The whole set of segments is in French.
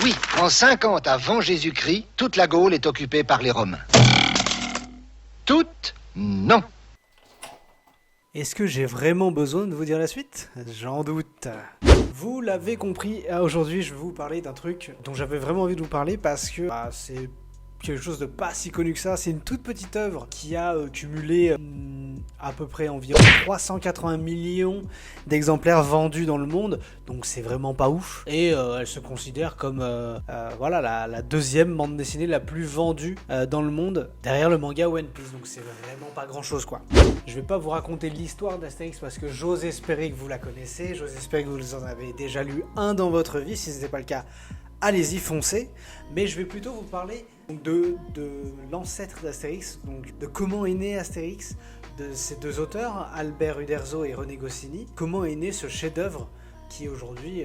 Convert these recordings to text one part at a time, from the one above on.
Oui, en 50 avant Jésus-Christ, toute la Gaule est occupée par les Romains. Toute? Non. Est-ce que j'ai vraiment besoin de vous dire la suite? J'en doute. Vous l'avez compris, aujourd'hui je vais vous parler d'un truc dont j'avais vraiment envie de vous parler parce que c'est quelque chose de pas si connu que ça. C'est une toute petite œuvre qui a cumulé à peu près environ 380 millions d'exemplaires vendus dans le monde, donc c'est vraiment pas ouf. Et elle se considère comme la deuxième bande dessinée la plus vendue dans le monde, derrière le manga One Piece, donc c'est vraiment pas grand chose quoi. Je vais pas vous raconter l'histoire d'Astérix parce que j'ose espérer que vous la connaissez, j'ose espérer que vous en avez déjà lu un dans votre vie. Si ce n'est pas le cas, allez-y, foncez. Mais je vais plutôt vous parler de l'ancêtre d'Astérix, donc de comment est né Astérix, de ces deux auteurs, Albert Uderzo et René Goscinny. Comment est né ce chef-d'œuvre qui aujourd'hui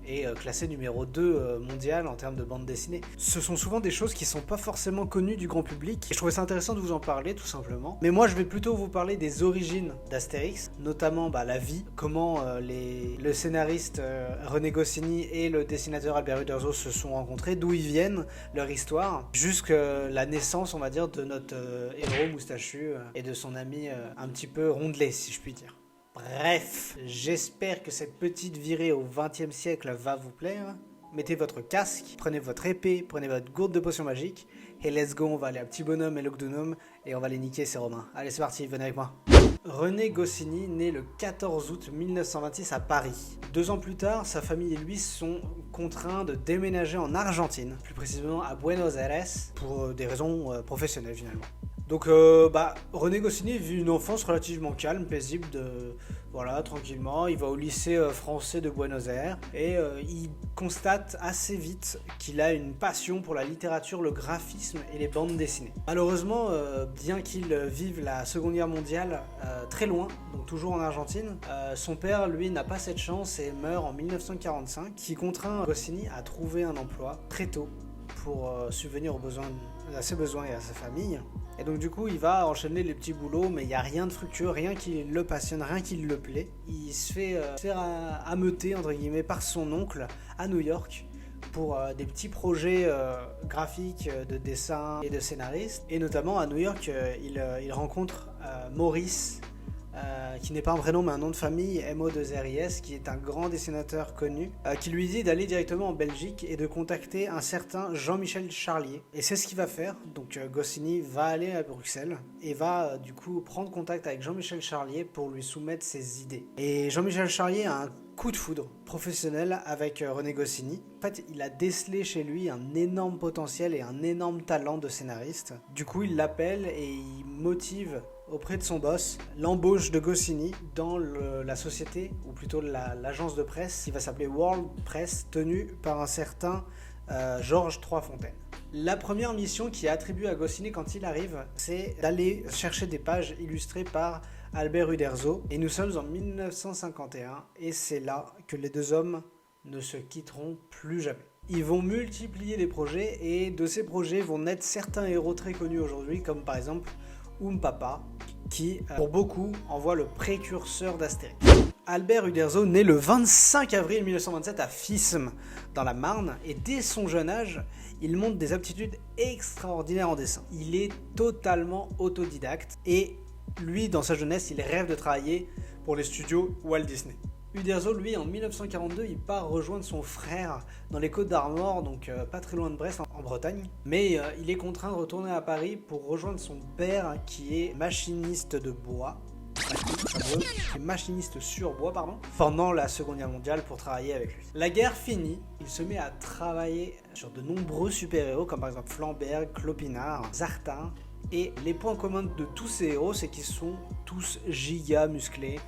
est classé numéro 2 mondial en termes de bande dessinée. Ce sont souvent des choses qui sont pas forcément connues du grand public. Et je trouvais ça intéressant de vous en parler tout simplement. Mais moi je vais plutôt vous parler des origines d'Astérix, notamment la vie, comment le scénariste René Goscinny et le dessinateur Albert Uderzo se sont rencontrés, d'où ils viennent, leur histoire, jusqu'à la naissance on va dire de notre héros moustachu et de son ami un petit peu rondelé si je puis dire. Bref, j'espère que cette petite virée au XXe siècle va vous plaire. Mettez votre casque, prenez votre épée, prenez votre gourde de potion magique, et let's go, on va aller à Petit Bonhomme et Lugdunum, et on va les niquer ces Romains. Allez, c'est parti, venez avec moi. René Goscinny naît le 14 août 1926 à Paris. 2 ans plus tard, sa famille et lui sont contraints de déménager en Argentine, plus précisément à Buenos Aires, pour des raisons professionnelles finalement. Donc René Goscinny vit une enfance relativement calme, paisible, tranquillement. Il va au lycée français de Buenos Aires et il constate assez vite qu'il a une passion pour la littérature, le graphisme et les bandes dessinées. Malheureusement, bien qu'il vive la Seconde Guerre mondiale très loin, donc toujours en Argentine, son père, lui, n'a pas cette chance et meurt en 1945, qui contraint Goscinny à trouver un emploi très tôt pour subvenir à ses besoins et à sa famille. Et donc du coup, il va enchaîner les petits boulots, mais il n'y a rien de fructueux, rien qui le passionne, rien qui le plaît. Il se fait faire ameuter, entre guillemets, par son oncle à New York pour des petits projets graphiques, de dessin et de scénariste. Et notamment à New York, il rencontre Maurice, qui n'est pas un prénom mais un nom de famille, MO2RIS, qui est un grand dessinateur connu, qui lui dit d'aller directement en Belgique et de contacter un certain Jean-Michel Charlier. Et c'est ce qu'il va faire. Donc Goscinny va aller à Bruxelles et va du coup prendre contact avec Jean-Michel Charlier pour lui soumettre ses idées. Et Jean-Michel Charlier a un coup de foudre professionnel avec René Goscinny. En fait, il a décelé chez lui un énorme potentiel et un énorme talent de scénariste. Du coup, il l'appelle et il motive auprès de son boss l'embauche de Goscinny dans la société, ou plutôt l'agence de presse qui va s'appeler World Press, tenue par un certain Georges Troisfontaine. La première mission qui est attribuée à Goscinny quand il arrive, c'est d'aller chercher des pages illustrées par Albert Uderzo, et nous sommes en 1951 et c'est là que les deux hommes ne se quitteront plus jamais. Ils vont multiplier les projets et de ces projets vont naître certains héros très connus aujourd'hui, comme par exemple Papa, qui pour beaucoup envoie le précurseur d'Astérix. Albert Uderzo naît le 25 avril 1927 à Fismes dans la Marne, et dès son jeune âge, il montre des aptitudes extraordinaires en dessin. Il est totalement autodidacte et lui, dans sa jeunesse, il rêve de travailler pour les studios Walt Disney. Uderzo, lui, en 1942, il part rejoindre son frère dans les Côtes-d'Armor, donc pas très loin de Brest, en Bretagne. Mais il est contraint de retourner à Paris pour rejoindre son père, qui est machiniste de bois, machiniste sur bois, pendant la Seconde Guerre mondiale pour travailler avec lui. La guerre finie, il se met à travailler sur de nombreux super-héros, comme par exemple Flamberg, Clopinard, Zartin. Et les points communs de tous ces héros, c'est qu'ils sont tous giga musclés,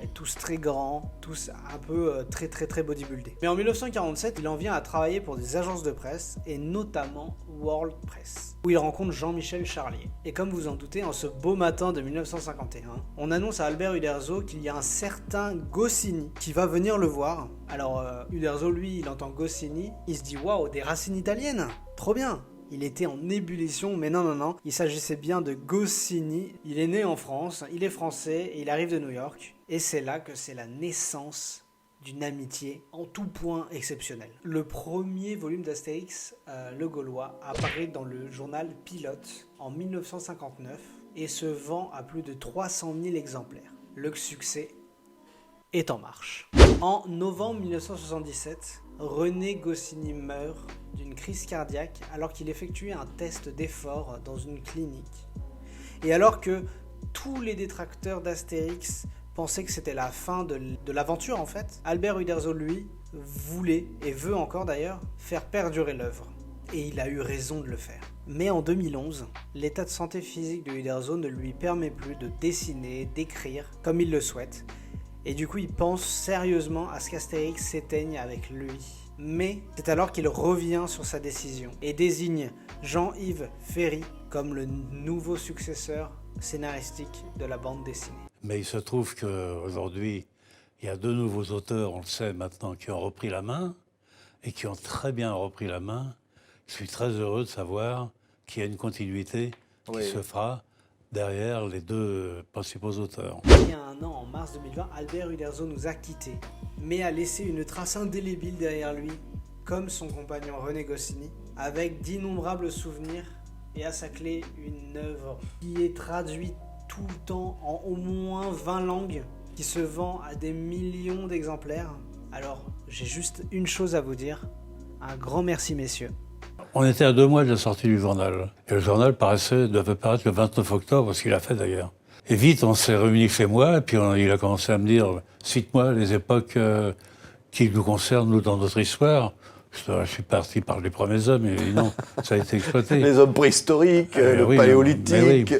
et tous très grands, tous un peu très bodybuildés. Mais en 1947, il en vient à travailler pour des agences de presse, et notamment World Press, où il rencontre Jean-Michel Charlier. Et comme vous en doutez, en ce beau matin de 1951, on annonce à Albert Uderzo qu'il y a un certain Goscinny qui va venir le voir. Alors Uderzo, lui, il entend Goscinny, il se dit « Waouh, des racines italiennes, trop bien !» Il était en ébullition, mais non, il s'agissait bien de Goscinny. Il est né en France, il est français et il arrive de New York. Et c'est là que c'est la naissance d'une amitié en tout point exceptionnelle. Le premier volume d'Astérix, le Gaulois, apparaît dans le journal Pilote en 1959 et se vend à plus de 300 000 exemplaires. Le succès est en marche. En novembre 1977, René Goscinny meurt d'une crise cardiaque alors qu'il effectuait un test d'effort dans une clinique. Et alors que tous les détracteurs d'Astérix pensaient que c'était la fin de l'aventure en fait, Albert Uderzo, lui, voulait, et veut encore d'ailleurs, faire perdurer l'œuvre. Et il a eu raison de le faire. Mais en 2011, l'état de santé physique de Uderzo ne lui permet plus de dessiner, d'écrire comme il le souhaite. Et du coup, il pense sérieusement à ce qu'Astérix s'éteigne avec lui. Mais c'est alors qu'il revient sur sa décision et désigne Jean-Yves Ferry comme le nouveau successeur scénaristique de la bande dessinée. Mais il se trouve qu'aujourd'hui, il y a 2 nouveaux auteurs, on le sait maintenant, qui ont repris la main et qui ont très bien repris la main. Je suis très heureux de savoir qu'il y a une continuité qui se fera derrière les 2 principaux auteurs. Il y a un an, en mars 2020, Albert Uderzo nous a quittés, mais a laissé une trace indélébile derrière lui, comme son compagnon René Goscinny, avec d'innombrables souvenirs et à sa clé une œuvre qui est traduite tout le temps en au moins 20 langues, qui se vend à des millions d'exemplaires. Alors, j'ai juste une chose à vous dire, un grand merci messieurs. On était à 2 mois de la sortie du journal. Et le journal devait paraître le 29 octobre, ce qu'il a fait d'ailleurs. Et vite, on s'est réunis chez moi, et puis il a commencé à me dire « Cite-moi les époques qui nous concernent, nous, dans notre histoire ». Je suis parti par les premiers hommes, et non, ça a été exploité. Les hommes préhistoriques, le paléolithique. Oui.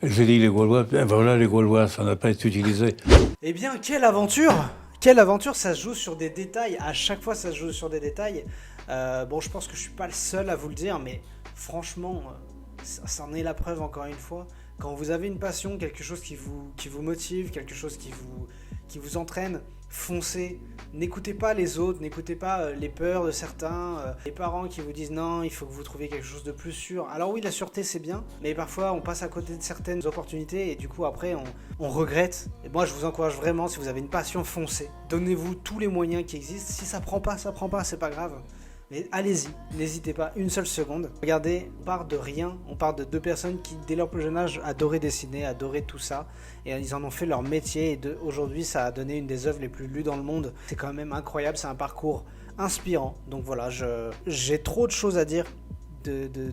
J'ai dit les Gaulois, voilà les Gaulois, ça n'a pas été utilisé. Eh bien, quelle aventure! Quelle aventure, ça se joue sur des détails, à chaque fois ça se joue sur des détails. Bon, je pense que je suis pas le seul à vous le dire, mais franchement, ça en est la preuve encore une fois. Quand vous avez une passion, quelque chose qui vous motive, quelque chose qui vous entraîne, foncez. N'écoutez pas les autres, n'écoutez pas les peurs de certains, les parents qui vous disent non, il faut que vous trouviez quelque chose de plus sûr. Alors oui, la sûreté c'est bien, mais parfois on passe à côté de certaines opportunités et du coup après on regrette. Et moi je vous encourage vraiment, si vous avez une passion, foncez. Donnez-vous tous les moyens qui existent. Si ça prend pas, c'est pas grave. Mais allez-y, n'hésitez pas une seule seconde. Regardez, on part de rien, on part de 2 personnes qui, dès leur plus jeune âge, adoraient dessiner, adoraient tout ça. Et ils en ont fait leur métier et aujourd'hui, ça a donné une des œuvres les plus lues dans le monde. C'est quand même incroyable, c'est un parcours inspirant. Donc voilà, j'ai trop de choses à dire de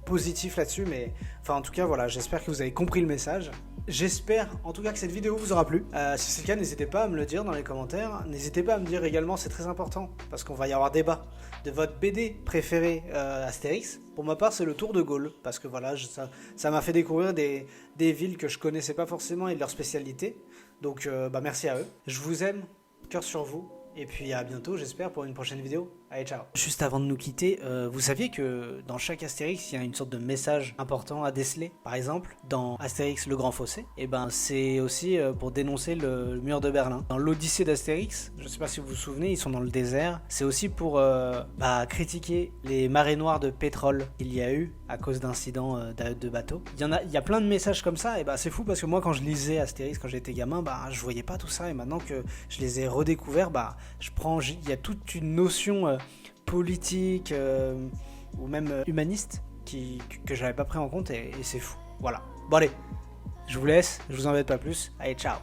positif là-dessus. Mais enfin, en tout cas, voilà, j'espère que vous avez compris le message. J'espère en tout cas que cette vidéo vous aura plu. Si c'est le cas, n'hésitez pas à me le dire dans les commentaires. N'hésitez pas à me dire également, c'est très important, parce qu'on va y avoir débat, de votre BD préféré Astérix. Pour ma part, c'est le Tour de Gaulle, parce que voilà, ça m'a fait découvrir des villes que je connaissais pas forcément et de leurs spécialités. Donc merci à eux. Je vous aime, cœur sur vous. Et puis à bientôt, j'espère, pour une prochaine vidéo. Allez, ciao. Juste avant de nous quitter, vous saviez que dans chaque Astérix, il y a une sorte de message important à déceler. Par exemple, dans Astérix le Grand Fossé, et ben c'est aussi pour dénoncer le mur de Berlin. Dans l'Odyssée d'Astérix, je ne sais pas si vous vous souvenez, ils sont dans le désert. C'est aussi pour critiquer les marées noires de pétrole qu'il y a eu à cause d'incidents de bateaux. Il y a plein de messages comme ça, et ben c'est fou parce que moi quand je lisais Astérix quand j'étais gamin, je voyais pas tout ça, et maintenant que je les ai redécouverts, il y a toute une notion politique ou même humaniste que j'avais pas pris en compte et c'est fou. Voilà. Bon allez, je vous laisse, je vous embête pas plus. Allez, ciao.